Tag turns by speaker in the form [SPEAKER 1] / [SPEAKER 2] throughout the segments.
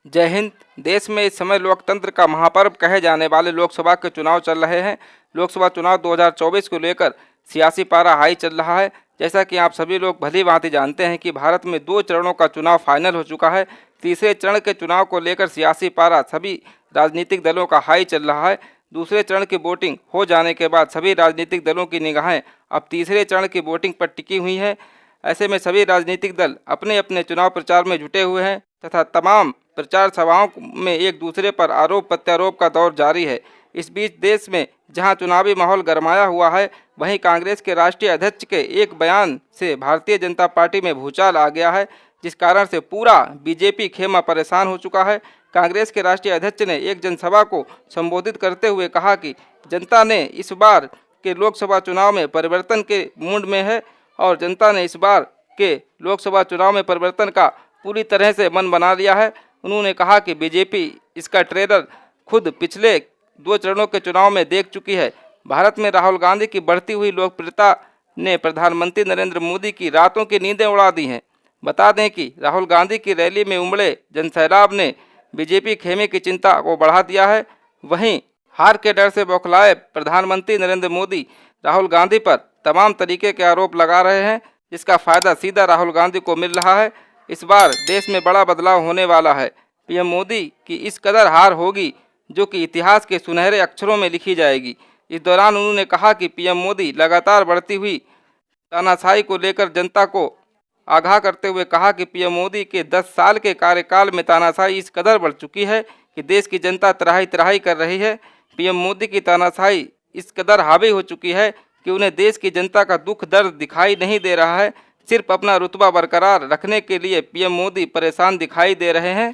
[SPEAKER 1] जय हिंद। देश में इस समय लोकतंत्र का महापर्व कहे जाने वाले लोकसभा के चुनाव चल रहे हैं। लोकसभा चुनाव 2024 को लेकर सियासी पारा हाई चल रहा है। जैसा कि आप सभी लोग भली भांति जानते हैं कि भारत में 2 चरणों का चुनाव फाइनल हो चुका है। तीसरे चरण के चुनाव को लेकर सियासी पारा सभी राजनीतिक दलों का हाई चल रहा है। दूसरे चरण की वोटिंग हो जाने के बाद सभी राजनीतिक दलों की निगाहें अब तीसरे चरण की वोटिंग पर टिकी हुई हैं। ऐसे में सभी राजनीतिक दल अपने अपने चुनाव प्रचार में जुटे हुए हैं तथा तमाम प्रचार सभाओं में एक दूसरे पर आरोप प्रत्यारोप का दौर जारी है। इस बीच देश में जहां चुनावी माहौल गरमाया हुआ है, वहीं कांग्रेस के राष्ट्रीय अध्यक्ष के एक बयान से भारतीय जनता पार्टी में भूचाल आ गया है, जिस कारण से पूरा बीजेपी खेमा परेशान हो चुका है। कांग्रेस के राष्ट्रीय अध्यक्ष ने एक जनसभा को संबोधित करते हुए कहा कि जनता ने इस बार के लोकसभा चुनाव में परिवर्तन के मूड में है और जनता ने इस बार के लोकसभा चुनाव में परिवर्तन का पूरी तरह से मन बना लिया है। उन्होंने कहा कि बीजेपी इसका ट्रेलर खुद पिछले 2 चरणों के चुनाव में देख चुकी है। भारत में राहुल गांधी की बढ़ती हुई लोकप्रियता ने प्रधानमंत्री नरेंद्र मोदी की रातों की नींदें उड़ा दी हैं। बता दें कि राहुल गांधी की रैली में उमड़े जनसैलाब ने बीजेपी खेमे की चिंता को बढ़ा दिया है। वहीं हार के डर से बौखलाए प्रधानमंत्री नरेंद्र मोदी राहुल गांधी पर तमाम तरीके के आरोप लगा रहे हैं, जिसका फायदा सीधा राहुल गांधी को मिल रहा है। इस बार देश में बड़ा बदलाव होने वाला है। पीएम मोदी की इस कदर हार होगी जो कि इतिहास के सुनहरे अक्षरों में लिखी जाएगी। इस दौरान उन्होंने कहा कि पीएम मोदी लगातार बढ़ती हुई तानाशाही को लेकर जनता को आगाह करते हुए कहा कि पीएम मोदी के 10 साल के कार्यकाल में तानाशाही इस कदर बढ़ चुकी है कि देश की जनता त्राही त्राही कर रही है। पीएम मोदी की तानाशाही इस कदर हावी हो चुकी है कि उन्हें देश की जनता का दुख दर्द दिखाई नहीं दे रहा है। सिर्फ अपना रुतबा बरकरार रखने के लिए पीएम मोदी परेशान दिखाई दे रहे हैं।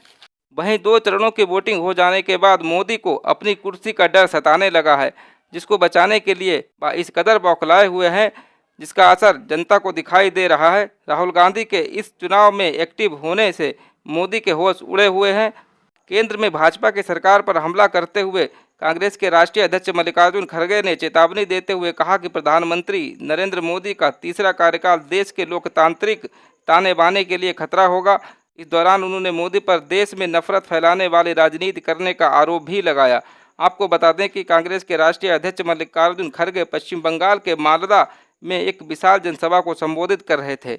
[SPEAKER 1] वहीं 2 चरणों की वोटिंग हो जाने के बाद मोदी को अपनी कुर्सी का डर सताने लगा है, जिसको बचाने के लिए इस कदर बौखलाए हुए हैं, जिसका असर जनता को दिखाई दे रहा है। राहुल गांधी के इस चुनाव में एक्टिव होने से मोदी के होश उड़े हुए हैं। केंद्र में भाजपा की सरकार पर हमला करते हुए कांग्रेस के राष्ट्रीय अध्यक्ष मल्लिकार्जुन खड़गे ने चेतावनी देते हुए कहा कि प्रधानमंत्री नरेंद्र मोदी का तीसरा कार्यकाल देश के लोकतांत्रिक ताने बाने के लिए खतरा होगा। इस दौरान उन्होंने मोदी पर देश में नफरत फैलाने वाली राजनीति करने का आरोप भी लगाया। आपको बता दें कि कांग्रेस के राष्ट्रीय अध्यक्ष मल्लिकार्जुन खड़गे पश्चिम बंगाल के मालदा में एक विशाल जनसभा को संबोधित कर रहे थे।